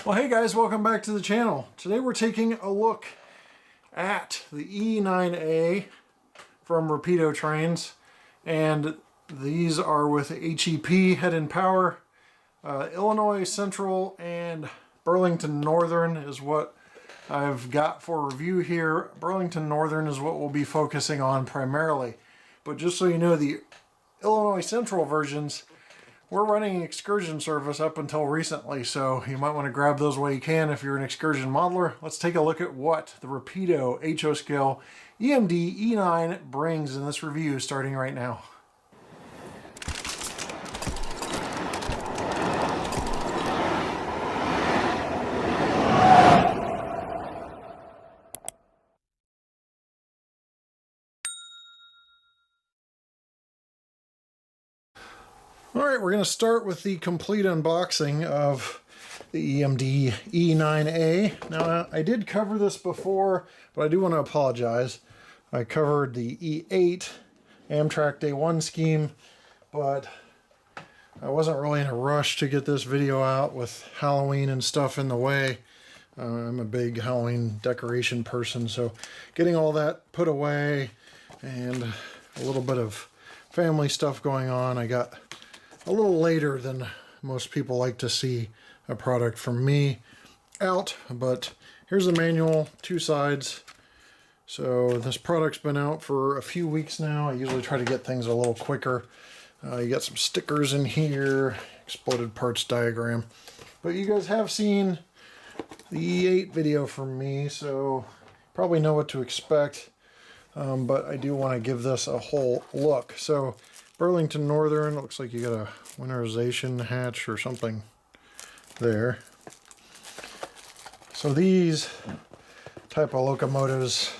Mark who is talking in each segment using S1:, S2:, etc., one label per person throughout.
S1: Well, hey guys, welcome back to the channel. Today we're taking a look at the E9A from Rapido trains, and these are with HEP head and power. Illinois Central and Burlington Northern is what I've got for review here. Burlington Northern is what we'll be focusing on primarily, but just so you know, the Illinois Central versions, we're running excursion service up until recently, so you might want to grab those while you can if you're an excursion modeler. Let's take a look at what the Rapido HO scale EMD E9 brings in this review, starting right now. Alright, we're going to start with the complete unboxing of the EMD E9A. Now, I did cover this before, but I do want to apologize. I covered the E8 Amtrak Day 1 scheme, but I wasn't really in a rush to get this video out with Halloween and stuff in the way. I'm a big Halloween decoration person, so getting all that put away and a little bit of family stuff going on, I got a little later than most people like to see a product from me out, but here's the manual, two sides. So this product's been out for a few weeks now. I usually try to get things a little quicker. You got some stickers in here, exploded parts diagram, but you guys have seen the E8 video from me, so probably know what to expect, but I do want to give this a whole look. So Burlington Northern, looks like you got a winterization hatch or something there. So these type of locomotives,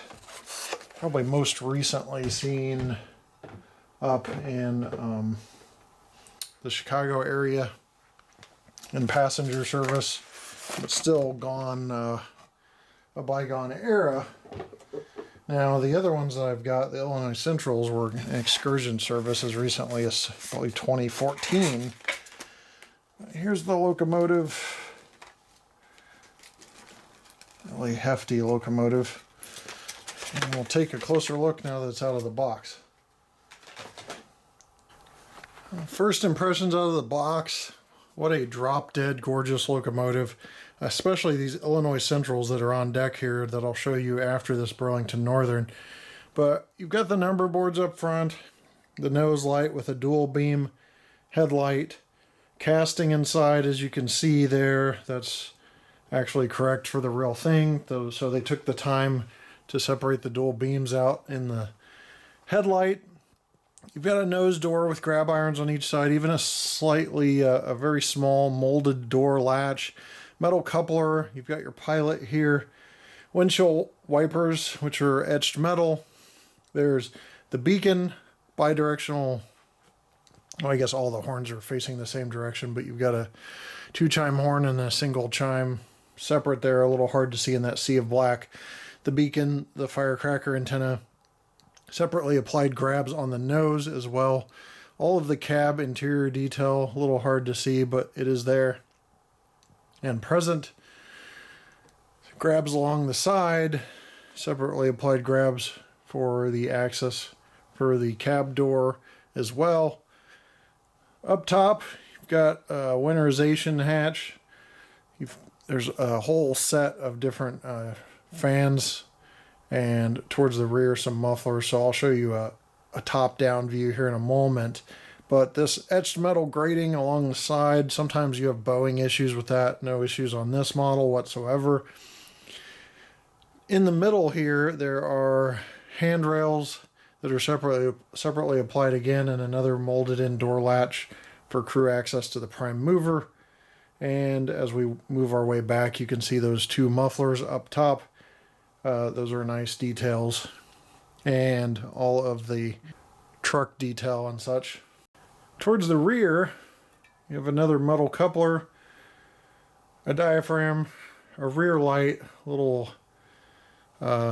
S1: probably most recently seen up in the Chicago area in passenger service, but still gone a bygone era. Now, the other ones that I've got, the Illinois Centrals, were in excursion service as recently as probably 2014. Here's the locomotive. Really hefty locomotive. And we'll take a closer look now that it's out of the box. First impressions out of the box, what a drop-dead gorgeous locomotive. Especially these Illinois Centrals that are on deck here that I'll show you after this Burlington Northern. But you've got the number boards up front, the nose light with a dual beam headlight, casting inside as you can see there. That's actually correct for the real thing, though, so they took the time to separate the dual beams out in the headlight. You've got a nose door with grab irons on each side, even a very small molded door latch. Metal coupler, you've got your pilot here, windshield wipers, which are etched metal. There's the beacon, bidirectional. Well, I guess all the horns are facing the same direction, but you've got a two chime horn and a single chime separate there, a little hard to see in that sea of black. The beacon, the firecracker antenna, separately applied grabs on the nose as well. All of the cab interior detail, a little hard to see, but it is there and present. Grabs along the side, separately applied grabs for the access for the cab door as well. Up top, you've got a winterization hatch. There's a whole set of different fans, and towards the rear some mufflers, so I'll show you a top-down view here in a moment. But this etched metal grating along the side, sometimes you have bowing issues with that. No issues on this model whatsoever. In the middle here, there are handrails that are separately applied again, and another molded in door latch for crew access to the prime mover. And as we move our way back, you can see those two mufflers up top. Those are nice details. And all of the truck detail and such. Towards the rear, you have another metal coupler, a diaphragm, a rear light, little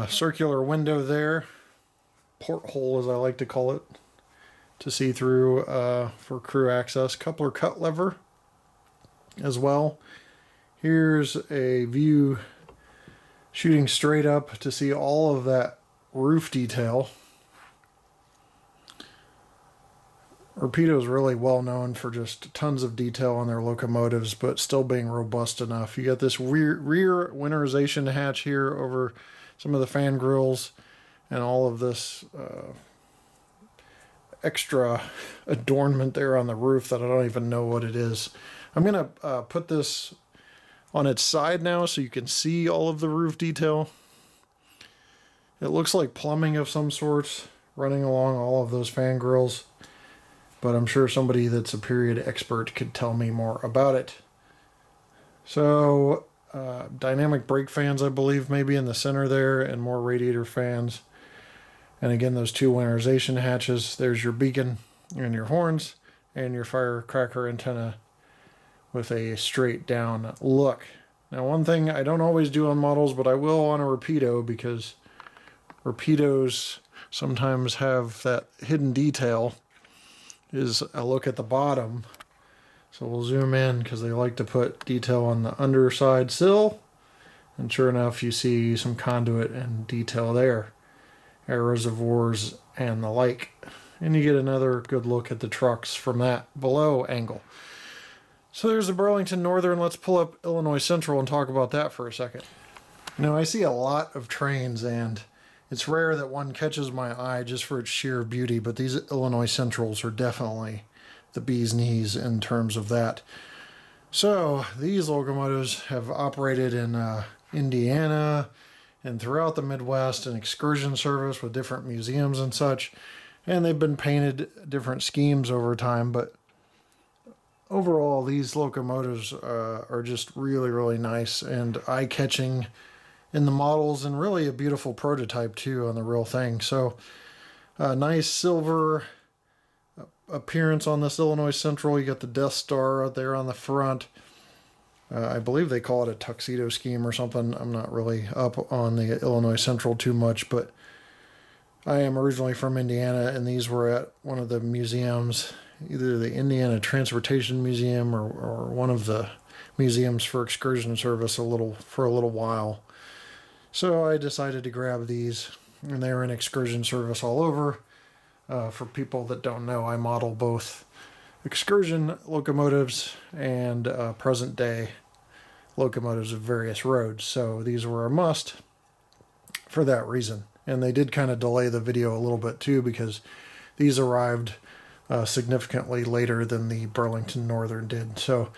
S1: circular window there, porthole as I like to call it, to see through for crew access, coupler cut lever as well. Here's a view shooting straight up to see all of that roof detail. Rapido is really well known for just tons of detail on their locomotives, but still being robust enough. You got this rear winterization hatch here over some of the fan grills, and all of this extra adornment there on the roof that I don't even know what it is. I'm going to put this on its side now so you can see all of the roof detail. It looks like plumbing of some sort running along all of those fan grills, but I'm sure somebody that's a period expert could tell me more about it. So dynamic brake fans, I believe, maybe in the center there, and more radiator fans. And again, those two winterization hatches. There's your beacon and your horns and your firecracker antenna with a straight down look. Now, one thing I don't always do on models, but I will on a Rapido, because Rapidos sometimes have that hidden detail, is a look at the bottom. So we'll zoom in because they like to put detail on the underside sill. And sure enough, you see some conduit and detail there. Air reservoirs and the like. And you get another good look at the trucks from that below angle. So there's the Burlington Northern. Let's pull up Illinois Central and talk about that for a second. Now, I see a lot of trains, and it's rare that one catches my eye just for its sheer beauty, but these Illinois Centrals are definitely the bee's knees in terms of that. So these locomotives have operated in Indiana and throughout the Midwest in excursion service with different museums and such, and they've been painted different schemes over time, but overall these locomotives are just really, really nice and eye-catching in the models, and really a beautiful prototype too on the real thing. So nice silver appearance on this Illinois Central. You got the Death Star out there on the front. I believe they call it a tuxedo scheme or something. I'm not really up on the Illinois Central too much, but I am originally from Indiana, and these were at one of the museums, either the Indiana Transportation Museum or one of the museums for excursion service for a little while. So I decided to grab these, and they were in excursion service all over. For people that don't know, I model both excursion locomotives and present day locomotives of various roads. So these were a must for that reason. And they did kind of delay the video a little bit too, because these arrived significantly later than the Burlington Northern did. So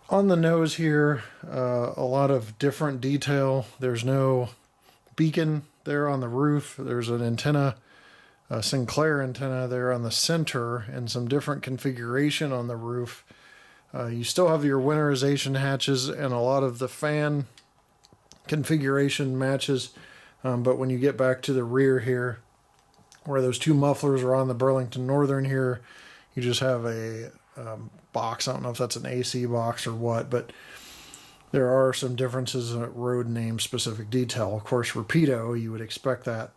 S1: on the nose here, a lot of different detail. There's no beacon there on the roof. There's an antenna, a Sinclair antenna there on the center, and some different configuration on the roof. You still have your winterization hatches, and a lot of the fan configuration matches. But when you get back to the rear here, where those two mufflers are on the Burlington Northern here, you just have a box. I don't know if that's an AC box or what, but there are some differences in road name specific detail. Of course, Rapido, you would expect that.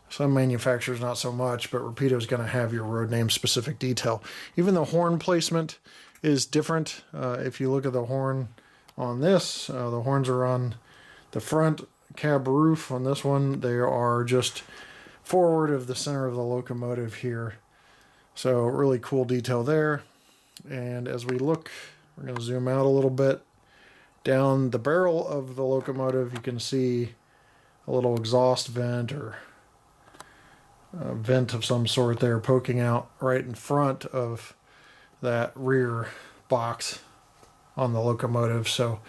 S1: Some manufacturers not so much, but Rapido is going to have your road name specific detail. Even the horn placement is different. If you look at the horn on this, the horns are on the front cab roof. On this one, they are just forward of the center of the locomotive here. So really cool detail there. And as we look, we're going to zoom out a little bit. Down the barrel of the locomotive, you can see a little exhaust vent or a vent of some sort there poking out right in front of that rear box on the locomotive. So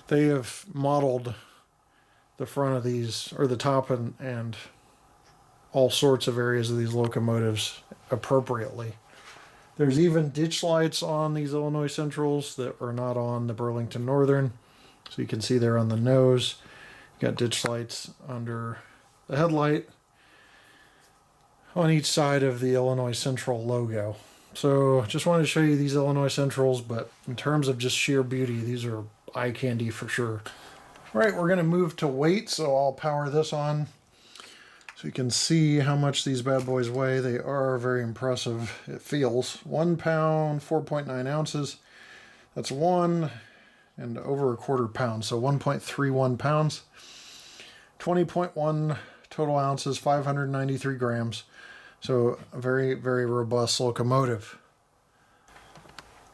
S1: they have modeled the front of these, or the top and all sorts of areas of these locomotives appropriately. There's even ditch lights on these Illinois Centrals that are not on the Burlington Northern. So you can see there on the nose, you got ditch lights under the headlight on each side of the Illinois Central logo. So just wanted to show you these Illinois Centrals, but in terms of just sheer beauty, these are eye candy for sure. All right, we're going to move to weight, so I'll power this on so you can see how much these bad boys weigh. They are very impressive. It feels 1 pound, 4.9 ounces. That's 1 and over a quarter pound, so 1.31 pounds, 20.1 total ounces, 593 grams. So a very, very robust locomotive.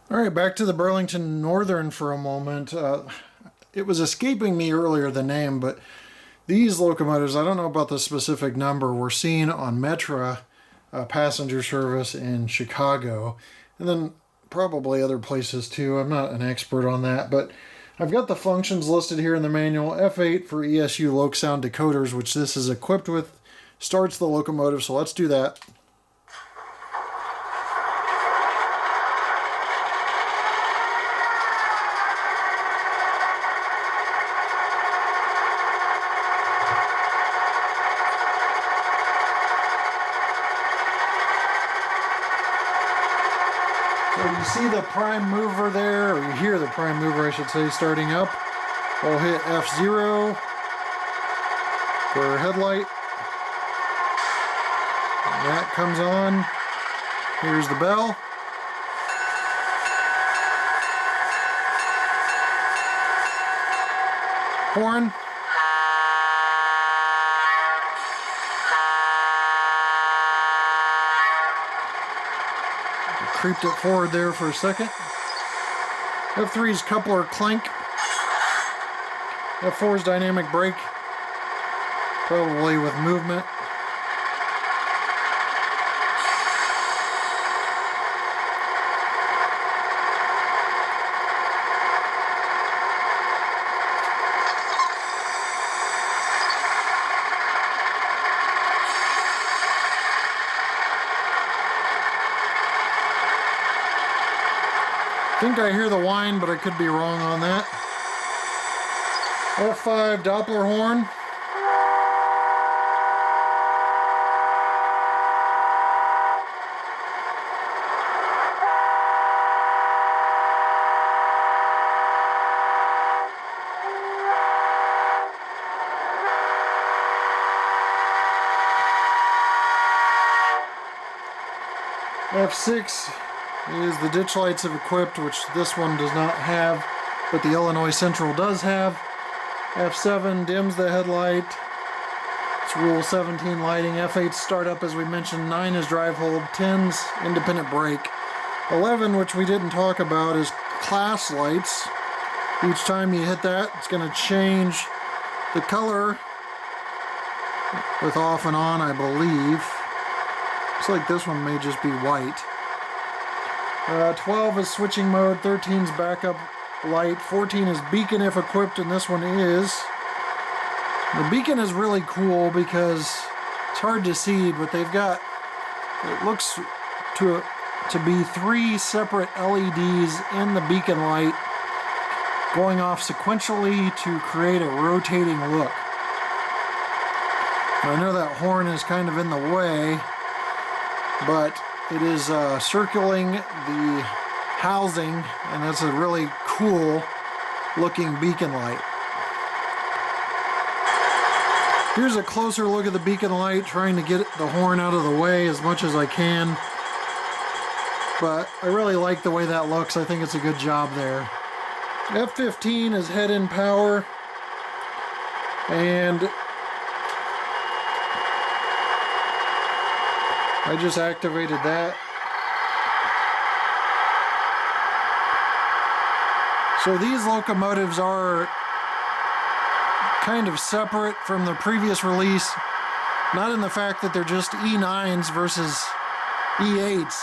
S1: All right, back to the Burlington Northern for a moment. It was escaping me earlier, the name, but these locomotives, I don't know about the specific number, were seen on Metra passenger service in Chicago, and then probably other places too. I'm not an expert on that, but I've got the functions listed here in the manual. F8 for ESU LOKSound decoders, which this is equipped with, starts the locomotive, so let's do that. So you see the prime mover there, or you hear the prime mover, I should say, starting up. We'll hit F0 for headlight. And that comes on. Here's the bell. Horn. Creeped it forward there for a second. F3's coupler clank. F4's dynamic brake, probably with movement. I think I hear the whine, but I could be wrong on that. F5 Doppler horn. F6 is the ditch lights have equipped, which this one does not have, but the Illinois Central does have. F7 dims the headlight. It's Rule 17 lighting. F8 startup, as we mentioned. 9 is drive hold. 10's independent brake. 11, which we didn't talk about, is class lights. Each time you hit that, it's going to change the color with off and on, I believe. Looks like this one may just be white. 12 is switching mode, 13's backup light, 14 is beacon if equipped, and this one is. The beacon is really cool because it's hard to see, but they've got, it looks to be 3 separate LEDs in the beacon light going off sequentially to create a rotating look. I know that horn is kind of in the way, but it is circling the housing, and that's a really cool looking beacon light. Here's a closer look at the beacon light, trying to get the horn out of the way as much as I can. But I really like the way that looks. I think it's a good job there. F15 is head-in power, and I just activated that. So these locomotives are kind of separate from the previous release, not in the fact that they're just E9s versus E8s,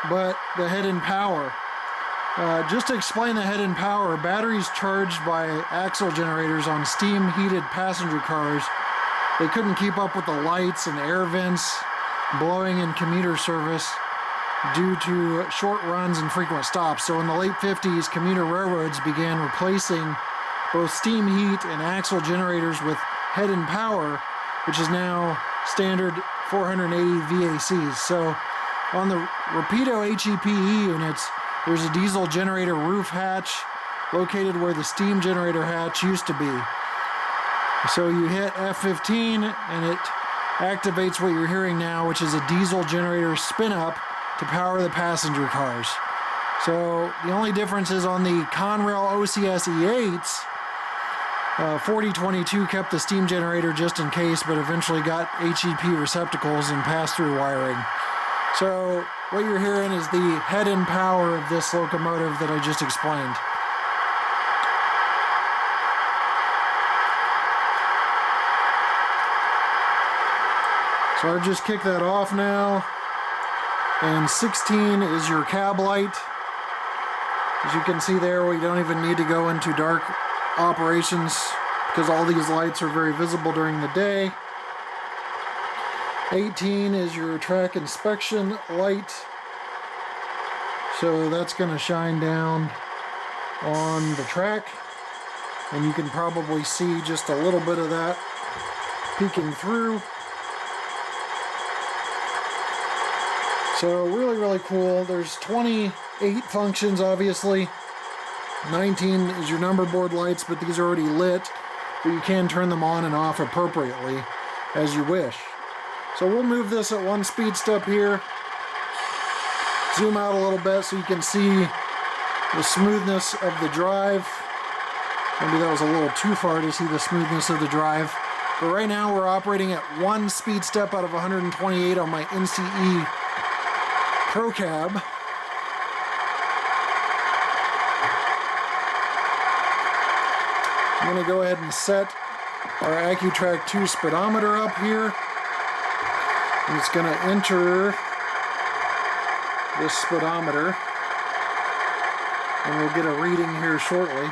S1: but the head-in power. Just to explain the head-in power, batteries charged by axle generators on steam-heated passenger cars, they couldn't keep up with the lights and air vents blowing in commuter service due to short runs and frequent stops. So in the late 50s, commuter railroads began replacing both steam heat and axle generators with head-in power, which is now standard 480 VACs. So on the Rapido HEP units, there's a diesel generator roof hatch located where the steam generator hatch used to be. So you hit F15 and it activates what you're hearing now, which is a diesel generator spin up to power the passenger cars. So the only difference is on the Conrail OCS E8s, 4022 kept the steam generator just in case, but eventually got HEP receptacles and pass-through wiring. So what you're hearing is the head-end power of this locomotive that I just explained. So I've just kicked that off now. And 16 is your cab light. As you can see there, we don't even need to go into dark operations because all these lights are very visible during the day. 18 is your track inspection light. So that's going to shine down on the track. And you can probably see just a little bit of that peeking through. So really, really cool. There's 28 functions, obviously. 19 is your number board lights, but these are already lit, but you can turn them on and off appropriately as you wish. So we'll move this at one speed step here. Zoom out a little bit so you can see the smoothness of the drive. Maybe that was a little too far to see the smoothness of the drive. But right now we're operating at one speed step out of 128 on my NCE Pro Cab. I'm going to go ahead and set our AccuTrack 2 speedometer up here. And it's going to enter this speedometer. And we'll get a reading here shortly.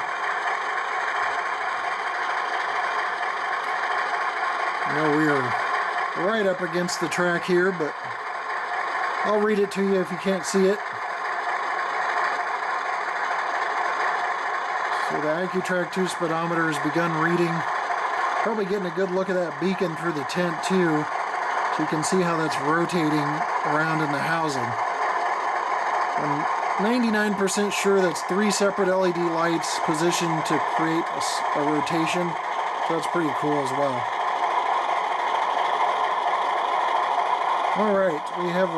S1: I know we are right up against the track here, but I'll read it to you if you can't see it. So the AccuTrack 2 speedometer has begun reading. Probably getting a good look at that beacon through the tent too, so you can see how that's rotating around in the housing. I'm 99% sure that's 3 separate LED lights positioned to create a rotation, so that's pretty cool as well. Alright, we have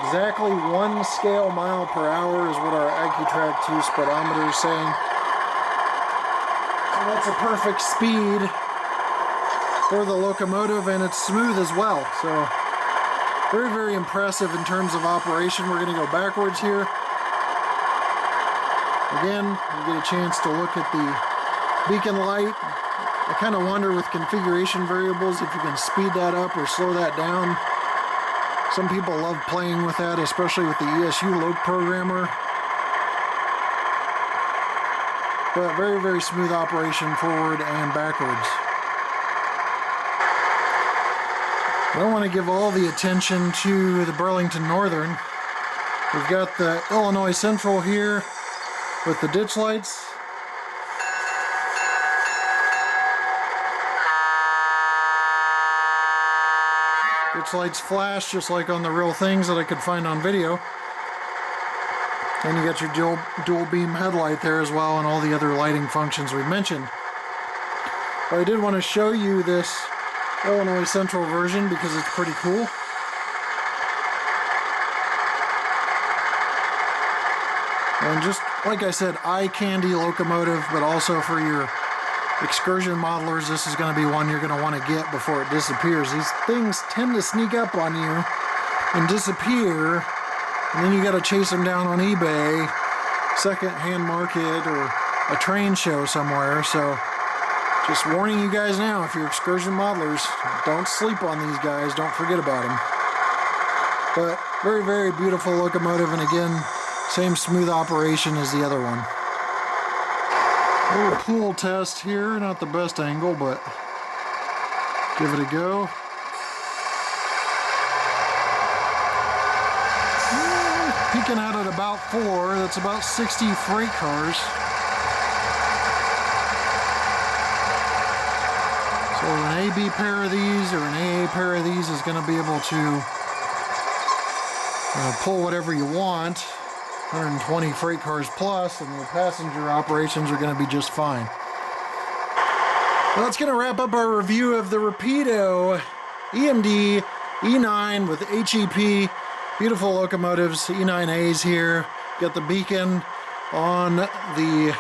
S1: exactly 1 scale mile per hour is what our AccuTrack 2 speedometer is saying. And that's a perfect speed for the locomotive, and it's smooth as well. So very, very impressive in terms of operation. We're going to go backwards here. Again, you get a chance to look at the beacon light. I kind of wonder with configuration variables if you can speed that up or slow that down. Some people love playing with that, especially with the ESU Lokprogrammer. But very, very smooth operation forward and backwards. I don't want to give all the attention to the Burlington Northern. We've got the Illinois Central here with the ditch lights. Ditch lights flash just like on the real things that I could find on video. And you got your dual beam headlight there as well, and all the other lighting functions we mentioned. But I did want to show you this Illinois Central version because it's pretty cool. And just like I said, eye candy locomotive, but also for your excursion modelers, this is going to be one you're going to want to get before it disappears. These things tend to sneak up on you and disappear, and then you got to chase them down on eBay, second-hand market, or a train show somewhere. So just warning you guys now, if you're excursion modelers, don't sleep on these guys, don't forget about them. But very, very beautiful locomotive, and again, same smooth operation as the other one. A little pool test here, not the best angle, but give it a go. Peeking out at about 4, that's about 60 freight cars. So an AB pair of these or an AA pair of these is going to be able to pull whatever you want. 120 freight cars plus, and the passenger operations are going to be just fine. Well, that's going to wrap up our review of the Rapido EMD E9 with HEP. Beautiful locomotives, E9A's here. Got the beacon on the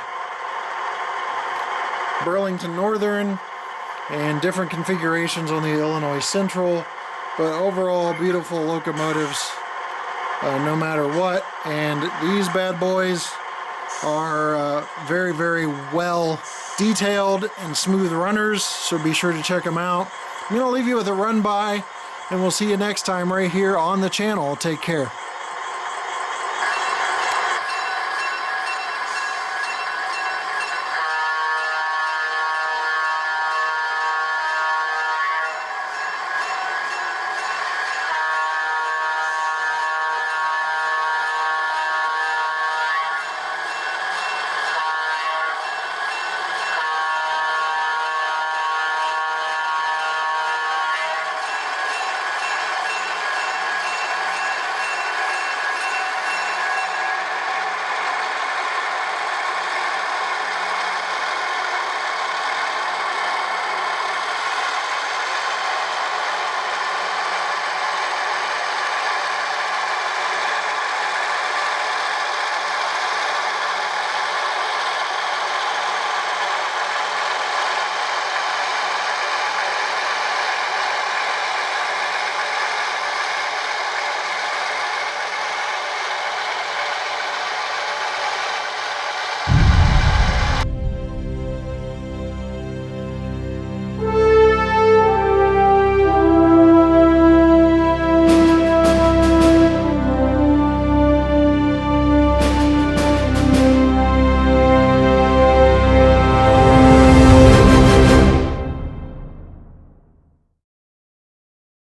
S1: Burlington Northern and different configurations on the Illinois Central, but overall beautiful locomotives no matter what. And these bad boys are very, very well detailed and smooth runners, so be sure to check them out. I'm going to leave you with a run by, and we'll see you next time right here on the channel. Take care.